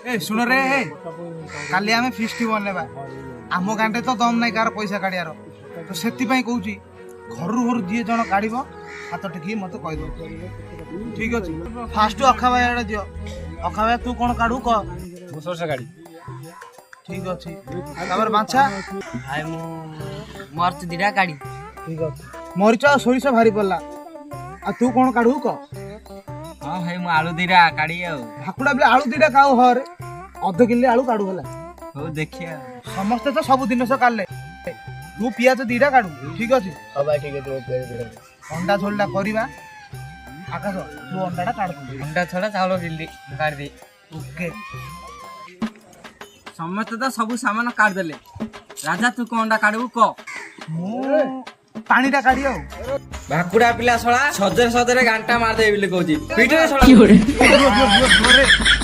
ए सुन रे काली आम फिस्ट बनेबा आम गाँटे तो दम नाई कार पैसा काढ़ियार तो से कहूँ घर घर जी जन काढ़ हाथ टेक मत कहीद ठीक अच्छे फास्ट अखा भाई आड़े दियो अखा भाई तू कौन काढ़ू कह सरसा गाड़ी ठीक अच्छे बाछा भाई मु मर्च दिटा काढ़ी ठीक अच्छे मरीच आ सोरिष भारी पड़ला आ तू कौन काढ़ू कह हाँ भाई मु आलू दिटा काढ़ी भाकुड़ा बेले आलू दीटा खाऊ हर अध किले आलू काढ़ू है हो देखिए समस्ते तो सब जिन काढ़े तू पियाज दीटा काढ़ू ठीक अच्छे हाँ भाई ठीक है अंडा झोलटा करवा आकाश तू अंडाटा काढ़ अंडा छड़ा चावल जल्दी काढ़ दे ओके समस्ते तो सब सामान काढ़ देले राजा तू कौन अंडा काढ़ू क मु पानीटा काढ़ी आ भाकुड़ा पिला छड़ा सदरे सदरे घंटा मार दे बोली कहूची पीठरे छड़ा